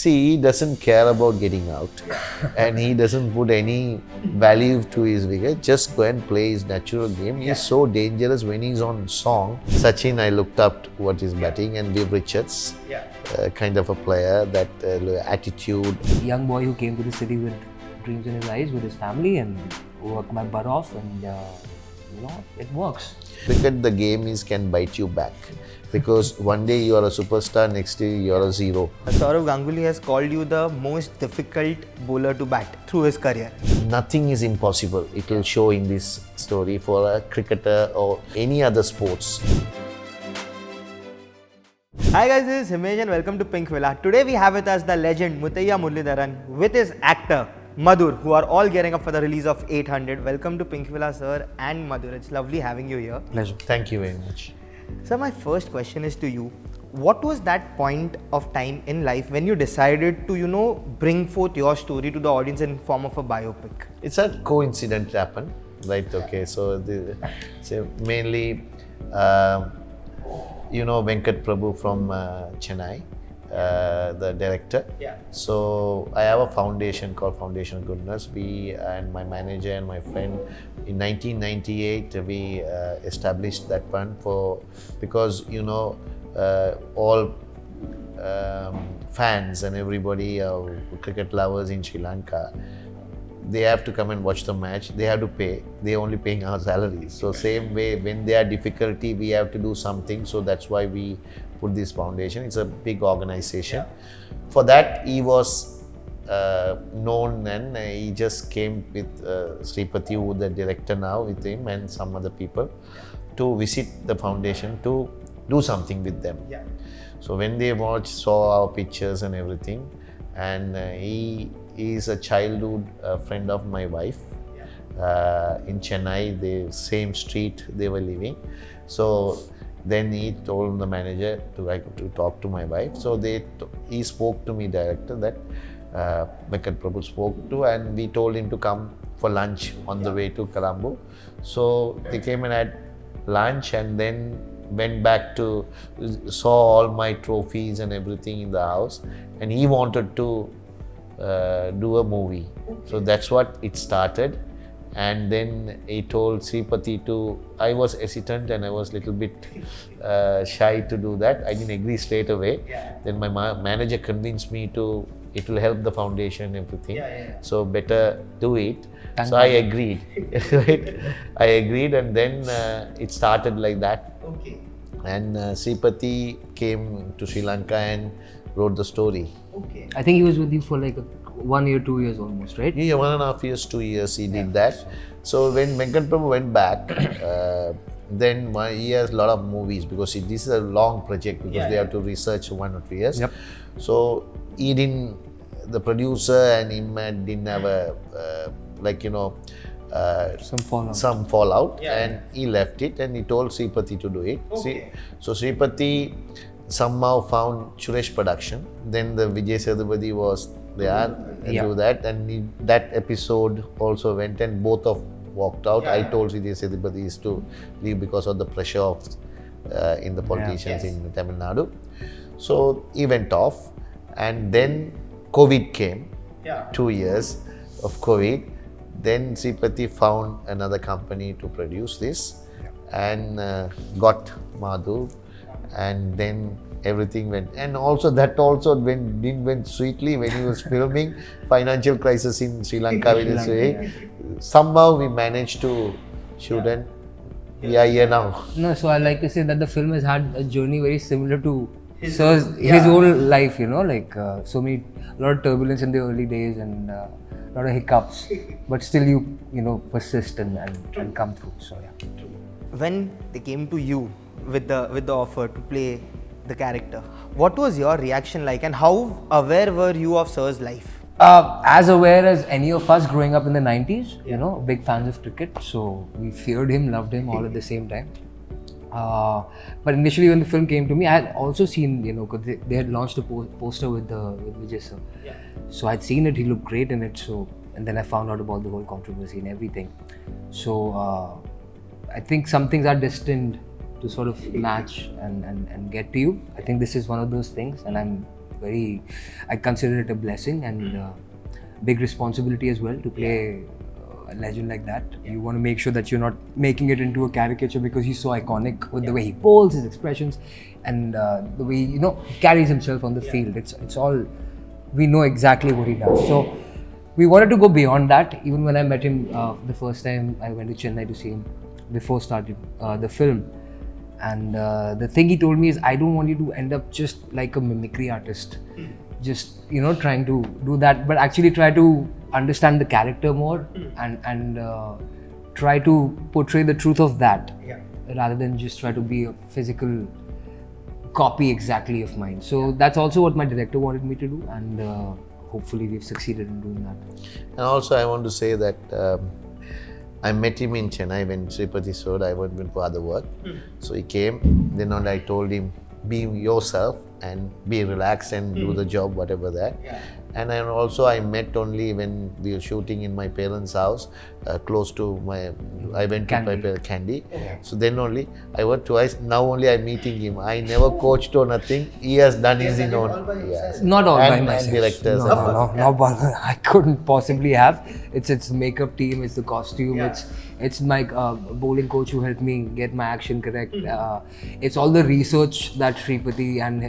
See, he doesn't care about getting out and he doesn't put any value to his wicket. Just go and play his natural game. He's so dangerous when he's on song. Sachin, I looked up to what he's batting, and Viv Richards, kind of a player, that attitude. Young boy who came to the city with dreams in his eyes with his family and worked my butt off, and it works. Cricket, the game can bite you back. Because one day you are a superstar, next day you are a zero. Sourav Ganguly has called you the most difficult bowler to bat through his career. Nothing is impossible. It will show in this story for a cricketer or any other sports. Hi guys, this is Himesh and welcome to Pinkvilla. Today we have with us the legend Muttiah Muralitharan with his actor Madhur, who are all gearing up for the release of 800. Welcome to Pinkvilla, sir, and Madhur. It's lovely having you here. Pleasure. Thank you very much. Sir, my first question is to you. What was that point of time in life when you decided to, bring forth your story to the audience in form of a biopic? It's a coincidence happened, right? Okay, so mainly, Venkat Prabhu from Chennai, the director. Yeah. So I have a foundation called Foundation Goodness. We and my manager and my friend in 1998 we established that one because all fans and everybody cricket lovers in Sri Lanka, they have to come and watch the match. They have to pay. They only paying our salaries. So same way, when there are difficulty, we have to do something. So that's why we put this foundation. It's a big organization. Yeah. For that, he was known, and he just came with Sripati, who the director now, with him and some other people, to visit the foundation to do something with them. Yeah. So when they saw our pictures and everything, and he is a childhood friend of my wife. In Chennai, the same street they were living. So then he told the manager to talk to my wife. So he spoke to me, director, that Venkat Prabhu spoke to, and we told him to come for lunch on the way to Colombo. So they came and had lunch, and then went back to saw all my trophies and everything in the house, and he wanted to do a movie. So that's what it started. And then he told Sripati I was hesitant and I was a little bit shy to do that. I didn't agree straight away. Yeah. Then my manager convinced me it will help the foundation and everything. Yeah. So better do it. So I agreed. Right? I agreed, and then it started like that. Okay. And Sripati came to Sri Lanka and wrote the story. Okay. I think he was with you for like 1 year, 2 years almost, right? Yeah, 1.5 years, 2 years he did that. So when Venkat Prabhu went back, then he has a lot of movies, because this is a long project, because they have to research 1 or 2 years. Yep. So the producer and him didn't have some fallout, and he left it, and he told Sripati to do it. Okay. So Sripati somehow found Suresh Production. Then the Vijay Sethupathi was there and do that, and that episode also went, and both of walked out. I told Vijay Sethupathi is to leave because of the pressure of in the politicians in Tamil Nadu. So he went off, and then COVID came. 2 years of COVID. Then Sripati found another company to produce this, and got Madhur, and then everything went. And also didn't went sweetly when he was filming. Financial crisis in Sri Lanka. Somehow we managed to shoot, and we are here now. No, so I like to say that the film has had a journey very similar to his own life. A lot of turbulence in the early days, and a lot of hiccups, but still you persist and come through. So yeah. When they came to you with the offer to play the character, what was your reaction like, and how aware were you of Sir's life? As aware as any of us growing up in the 90s, big fans of cricket. So we feared him, loved him all at the same time. But initially when the film came to me, I had also seen, because they had launched a poster with Vijay sir. Yeah. So I'd seen it, he looked great in it. So, and then I found out about the whole controversy and everything. So I think some things are destined to sort of match and get to you. I think this is one of those things, and I'm I consider it a blessing and big responsibility as well to play a legend like that. You want to make sure that you're not making it into a caricature because he's so iconic with the way he bowls, his expressions, and the way he carries himself on the field. It's all, we know exactly what he does. So we wanted to go beyond that. Even when I met him the first time, I went to Chennai to see him before starting the film. And the thing he told me is, I don't want you to end up just like a mimicry artist. Just, trying to do that, but actually try to understand the character more and try to portray the truth of that rather than just try to be a physical copy exactly of mine. So that's also what my director wanted me to do, and hopefully we've succeeded in doing that. And also I want to say that I met him in Chennai when Sripati sold. I went for other work. So he came, then on I told him, be yourself and be relaxed and do the job, whatever that. And then also I met only when we were shooting in my parents' house, close to I went to my parents' Candy. So then only I worked twice. Now only I'm meeting him. I never coached or nothing. He has done his own. Not all by and myself. Directors. No, I couldn't possibly have. It's the makeup team, it's the costume, it's my bowling coach who helped me get my action correct. It's all the research that Sripati and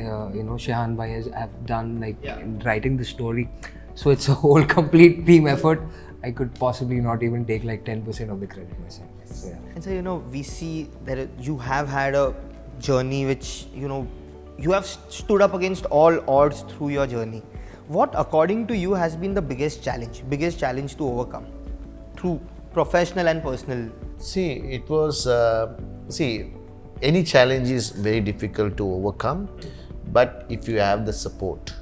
Shehan Bhai have done, in writing the story. So it's a whole complete team effort. I could possibly not even take 10% of the credit myself. So, And so, we see that you have had a journey which, you have stood up against all odds through your journey. What, according to you, has been the biggest challenge to overcome through professional and personal? See, it was, any challenge is very difficult to overcome, but if you have the support.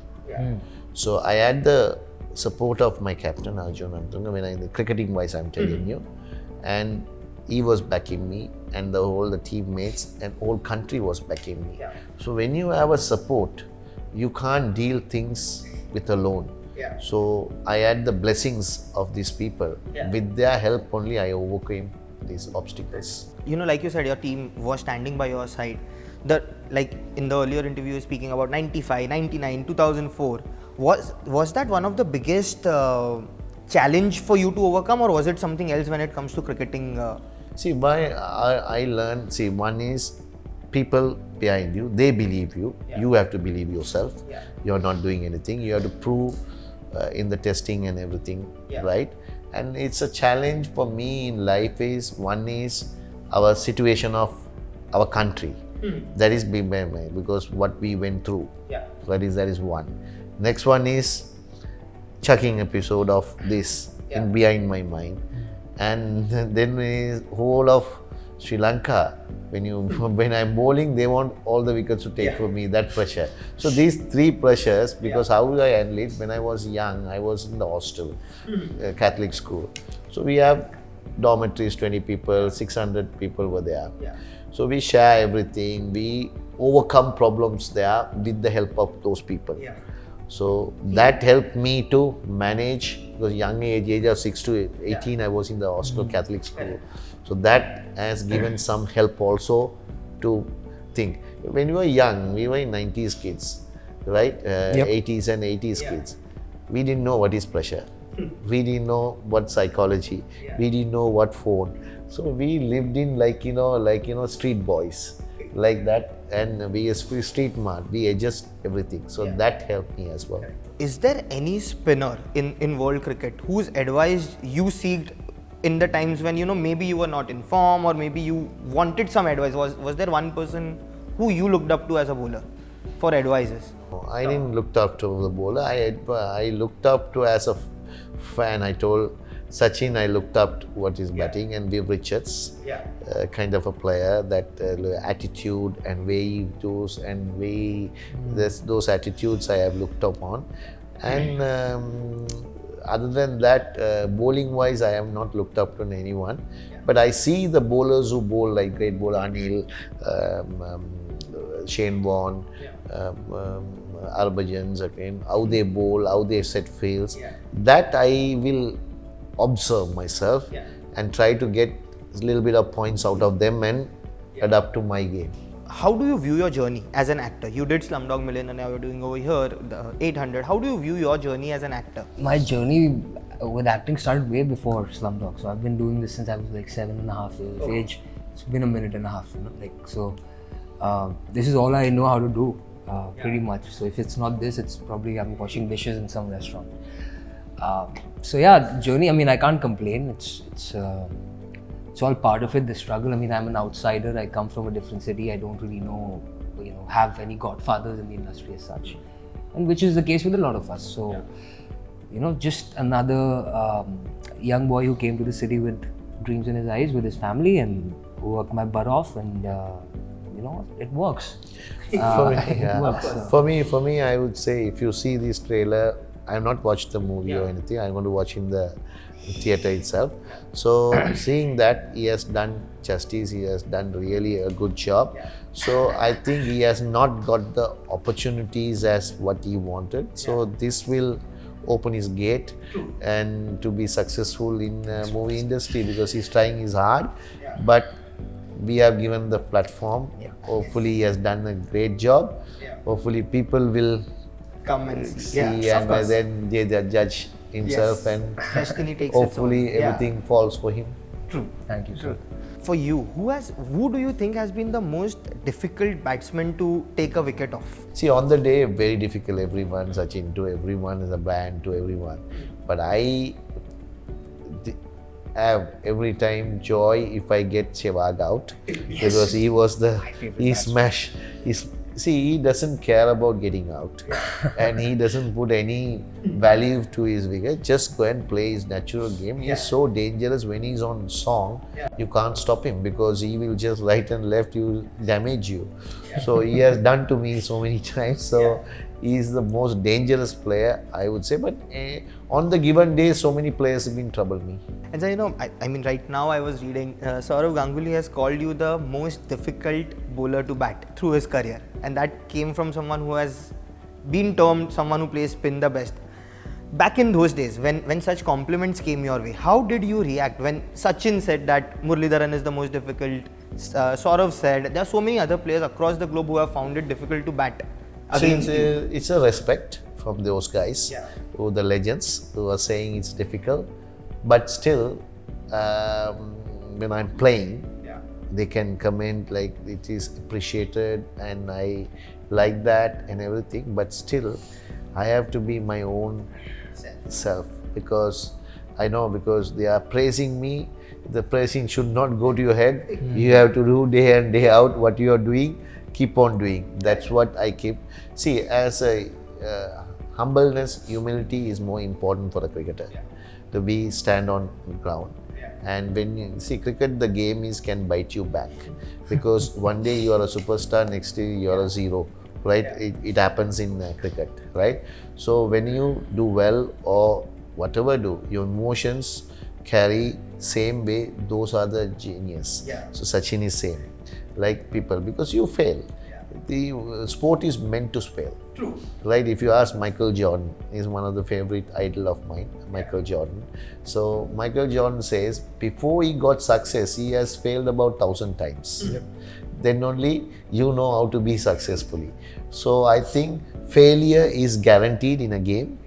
So I had the support of my captain, Arjun Antuna, when the cricketing wise I'm telling you, and he was backing me, and the teammates and whole country was backing me. So when you have a support, you can't deal things with alone. So I had the blessings of these people. With their help only I overcame these obstacles. Like you said, your team was standing by your side. In the earlier interview, you were speaking about 95, 99, 2004. Was that one of the biggest challenge for you to overcome, or was it something else when it comes to cricketing? See, I learned, one is people behind you, they believe you. You have to believe yourself. You're not doing anything. You have to prove in the testing and everything, right? And it's a challenge for me in life one is our situation of our country. That is big because what we went through. That is one. Next one is chucking episode of this in behind my mind. And then is whole of Sri Lanka. When I'm bowling, they want all the wickets to take from me, that pressure. So these three pressures, because how I handle it, when I was young, I was in the hostel, Catholic school. So we have dormitories, 20 people, 600 people were there. So we share everything, we overcome problems there with the help of those people. So that helped me to manage, because young age of 6 to 18, I was in the hostel Catholic school. So that has given some help also to think. When we were young, we were 90s kids, right? 80s and 80s kids. We didn't know what is pressure. We didn't know what psychology. We didn't know what phone. So we lived in street boys, like that. And we street smart, we adjust everything. So that helped me as well. Is there any spinner in world cricket whose advice you seeked in the times when maybe you were not in form, or maybe you wanted some advice? Was there one person who you looked up to as a bowler for advices? I didn't look up to the bowler. I looked up to as a fan. I told Sachin, I looked up to what is batting, and Viv Richards, kind of a player, that attitude and way he does and way those attitudes I have looked up on. And other than that, bowling wise, I have not looked up to anyone. But I see the bowlers who bowl like great bowler Anil, Shane Warne, Harbhajan's again, how they bowl, how they set fields. That I will observe myself and try to get a little bit of points out of them and adapt to my game. how do you view your journey as an actor? You did Slumdog Millionaire, now you're doing over here the 800. How do you view your journey as an actor? My journey with acting started way before Slumdog. So I've been doing this since I was like 7.5 years of age. It's been a minute and a half, this is all I know how to do, pretty much. So if it's not this, it's probably I'm washing dishes in some restaurant. Journey. I mean, I can't complain. It's all part of it. The struggle. I mean, I'm an outsider. I come from a different city. I don't really know, have any godfathers in the industry as such, and which is the case with a lot of us. So, just another young boy who came to the city with dreams in his eyes, with his family, and worked my butt off, and it works. For me, I would say if you see this trailer, I have not watched the movie or anything. I'm going to watch in the theater itself. So seeing that, he has done justice. He has done really a good job. So I think he has not got the opportunities as what he wanted. So this will open his gate and to be successful in the movie industry, because he's trying his hard. But we have given the platform. Hopefully he has done a great job. Hopefully people will Come and see, and then they judge himself, and destiny takes hopefully its own. everything falls for him. True. Thank you, sir. For you, who do you think has been the most difficult batsman to take a wicket off? See, on the day, very difficult. Everyone, Sachin, to everyone is a band, to everyone. But I have every time joy if I get Sehwag out, because he was he smashed. He doesn't care about getting out, and he doesn't put any value to his wicket. Just go and play his natural game. He is so dangerous when he's on song. You can't stop him, because he will just right and left damage you. So he has done to me so many times. So he is the most dangerous player, I would say. But on the given day, so many players have been trouble me. And so, I mean, right now I was reading, Sourav Ganguly has called you the most difficult bowler to bat through his career. And that came from someone who has been termed someone who plays spin the best. Back in those days, when such compliments came your way, how did you react when Sachin said that Muralirtharan is the most difficult? Sourav said, there are so many other players across the globe who have found it difficult to bat against you. It's a respect from those guys, who the legends, who are saying it's difficult. But still, when I'm playing, they can comment like it is appreciated and I like that and everything. But still, I have to be my own self, because I know, because they are praising me. The praising should not go to your head. You have to do day in, day out what you are doing. Keep on doing. That's what I keep. See, as a humbleness, humility is more important for a cricketer. To be stand on ground. And when you see cricket, the game can bite you back, because one day you are a superstar, next day you are a zero, right? It happens in cricket, right? So when you do well or whatever do, your emotions carry same way. Those are the genius. So Sachin is same, like people, because you fail. The sport is meant to fail. True. Right? If you ask Michael Jordan, is one of the favorite idol of mine, Michael Jordan. So Michael Jordan says before he got success, he has failed about 1,000 times. Then only you know how to be successfully. So I think failure is guaranteed in a game.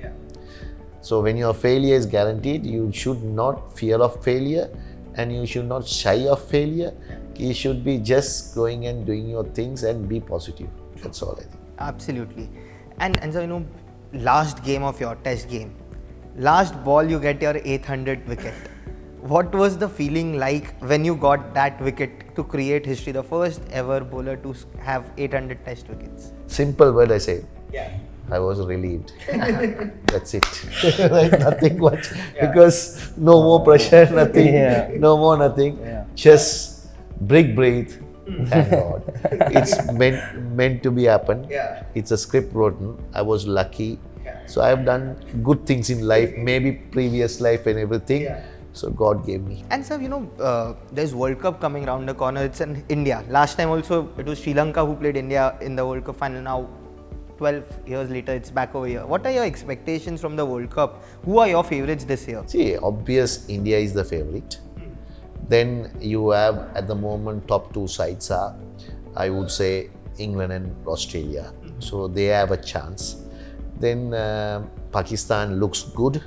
So when your failure is guaranteed, you should not fear of failure, and you should not shy of failure. You should be just going and doing your things and be positive. That's all I think. Absolutely. And so, last game of your test game, last ball you get your 800 wicket. What was the feeling like when you got that wicket to create history, the first ever bowler to have 800 test wickets? Simple word I say. I was relieved. That's it. Like nothing much. Because no more pressure, nothing. No more nothing. Just breathe. Thank God. It's meant to be happen. It's a script written. I was lucky. So I have done good things in life, maybe previous life and everything. So God gave me. And sir, there's World Cup coming around the corner. It's in India. Last time also it was Sri Lanka who played India in the World Cup final. Now 12 years later, it's back over here. What are your expectations from the World Cup? Who are your favourites this year? See, obvious India is the favourite. Then you have at the moment top two sides are I would say England and Australia. So they have a chance. Then Pakistan looks good.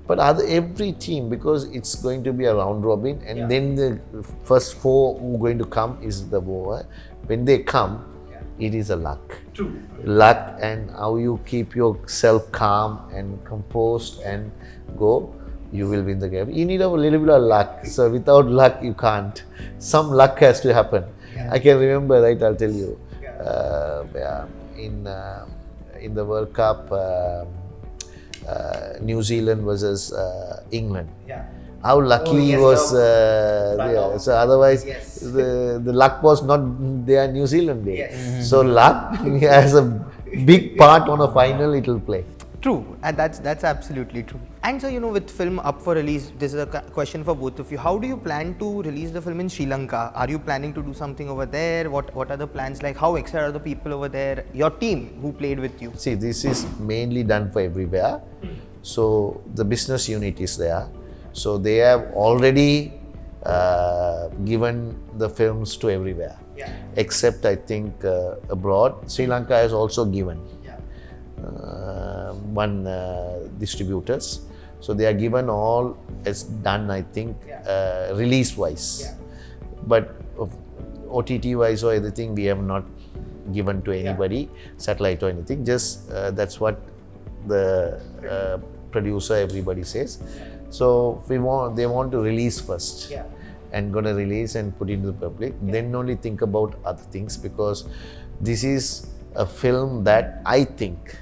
But every team, because it's going to be a round robin, and then the first 4 who are going to come is the war. When they come, it is a luck. True. Luck, and how you keep yourself calm and composed and go, you will win the game. You need a little bit of luck. So without luck, you can't. Some luck has to happen. I can remember, right? I'll tell you. In the World Cup. New Zealand versus England. How lucky was there. So otherwise, the luck was not there New Zealand day. So luck has a big part on a final it will play. True, and that's absolutely true. And so, with film up for release, this is a question for both of you. How do you plan to release the film in Sri Lanka? Are you planning to do something over there? What are the plans like? How excited are the people over there? Your team who played with you? See, this is mainly done for everywhere. So the business unit is there. So they have already given the films to everywhere. Except I think abroad. Sri Lanka has also given. One distributors, so they are given all as done, I think, release wise, but OTT wise or anything we have not given to anybody, satellite or anything, just that's what the producer, everybody says. So they want to release first, and gonna release and put it to the public, then only think about other things, because this is a film that I think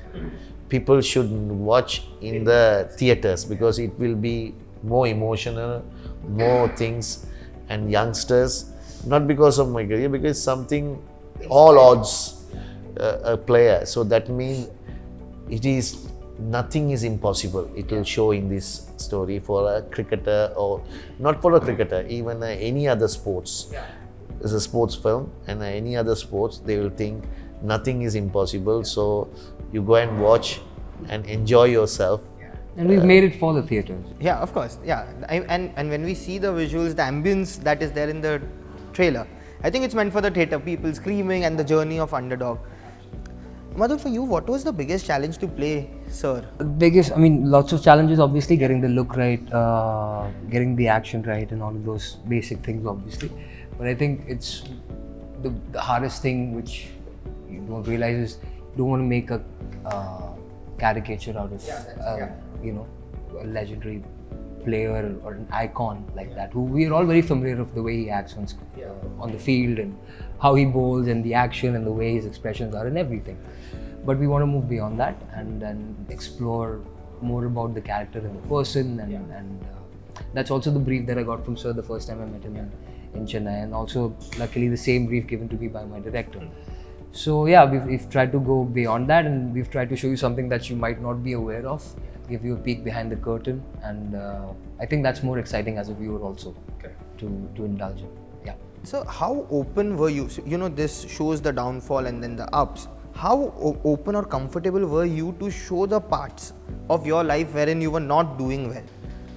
people should watch in the theaters, because it will be more emotional, more things, and youngsters, not because of my career, because something all odds a player. So that means nothing is impossible. It will show in this story for a cricketer, or not for a cricketer, even any other sports. It's a sports film, and any other sports, they will think nothing is impossible. So you go and watch and enjoy yourself. And we've made it for the theatres. Yeah, of course. Yeah, and when we see the visuals, the ambience that is there in the trailer, I think it's meant for the theatre, people screaming and the journey of underdog. Madhur, for you, what was the biggest challenge to play, sir? Lots of challenges, obviously, getting the look right, getting the action right, and all of those basic things, obviously. But I think it's the hardest thing, which you don't realize, is you don't want to make a caricature out of a legendary player or an icon like that, who we are all very familiar of the way he acts on the field, and how he bowls, and the action, and the way his expressions are, and everything. But we want to move beyond that and then explore more about the character and the person, and that's also the brief that I got from Sir the first time I met him in Chennai, and also luckily the same brief given to me by my director. So yeah, we've tried to go beyond that, and we've tried to show you something that you might not be aware of, give you a peek behind the curtain, and I think that's more exciting as a viewer also to indulge in. Yeah. So how open were you? So, this shows the downfall and then the ups. How open or comfortable were you to show the parts of your life wherein you were not doing well?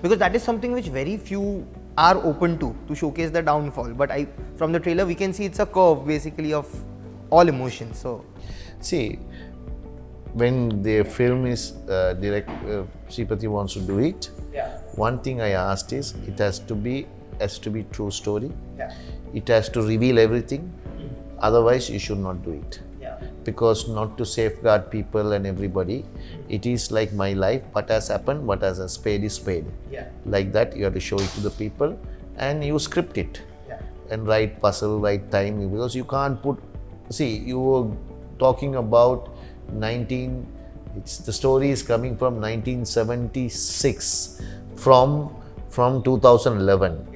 Because that is something which very few are open to showcase the downfall. But from the trailer we can see it's a curve basically of all emotions. So, see, when the film is Sripati wants to do it. One thing I asked is it has to be true story. It has to reveal everything. Otherwise, you should not do it. Because not to safeguard people and everybody, it is like my life. What has happened? What has a spade is spade. Like that, you have to show it to the people, and you script it and right puzzle, right time, because you can't put. See, you were talking about the story is coming from 1976, from 2011.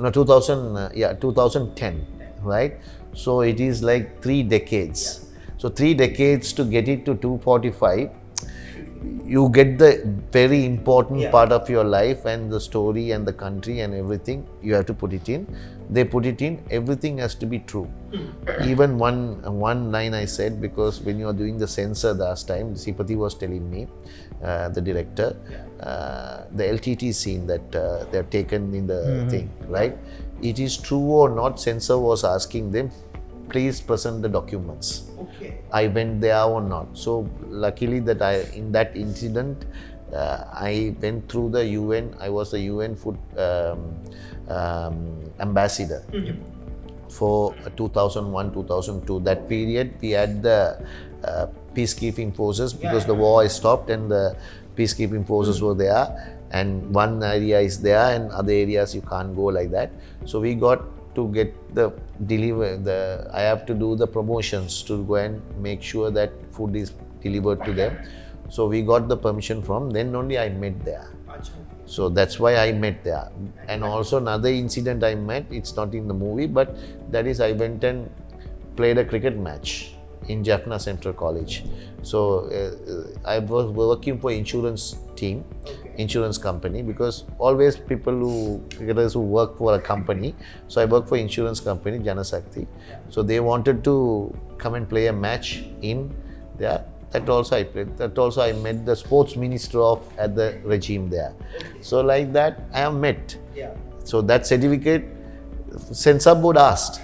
No, 2010, right? So it is like 3 decades. So 3 decades to get it to 245, you get the very important part of your life and the story and the country and everything, you have to put it in. They put it in, everything has to be true. Even one line I said, because when you are doing the censor last time, Sripati was telling me, the director, the LTT scene that they have taken in the thing, right? It is true or not, censor was asking them, please present the documents. Okay. I went there or not. So luckily that in that incident, I went through the UN. I was the UN food ambassador for 2001-2002. That period we had the peacekeeping forces because the war is stopped and the peacekeeping forces were there. And one area is there and other areas you can't go like that. So we got to get I have to do the promotions to go and make sure that food is delivered to them. So we got the permission from, then only I met there. So that's why I met there. And also another incident I met, it's not in the movie, but that is I went and played a cricket match in Jaffna Central College. So I was working for insurance team, insurance company, because always cricketers who work for a company. So I work for insurance company, Janasakti. So they wanted to come and play a match in there. That also I played. That also I met the sports minister at the regime there. So like that I have met. So that certificate, censor board asked.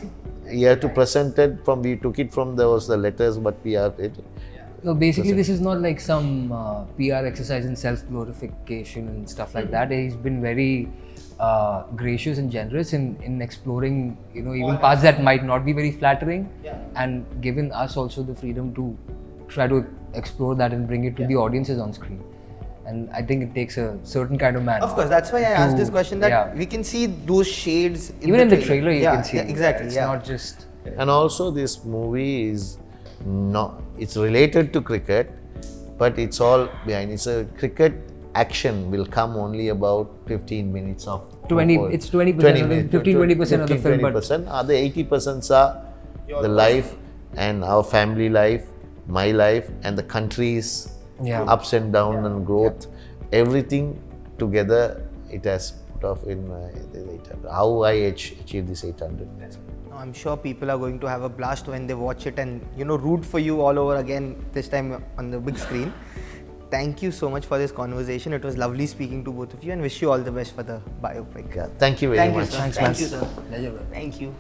You have to present it from, we took it from the letters, but we have it. So basically, this is not like some PR exercise in self-glorification and stuff like that. He's been very gracious and generous in exploring, even paths that might not be very flattering, and given us also the freedom to try to explore that and bring it to the audiences on screen. And I think it takes a certain kind of man. Of course, that's why I asked this question, that we can see those shades even in the trailer. You can see exactly. It's not just. And also this movie is not, it's related to cricket, but it's all behind. It's a cricket action will come only about 15 minutes of 20. It's 20%, 15-20% of the film, but 20%. Other 80% are the life and our family life, my life, and the country's ups and downs and growth. Everything together, it has put off in the 800. How I achieved this 800. I'm sure people are going to have a blast when they watch it and root for you all over again, this time on the big screen. Thank you so much for this conversation. It was lovely speaking to both of you, and wish you all the best for the biopic. Thank you very much. Thank you, sir. Thank you, sir. Pleasure. Thank you.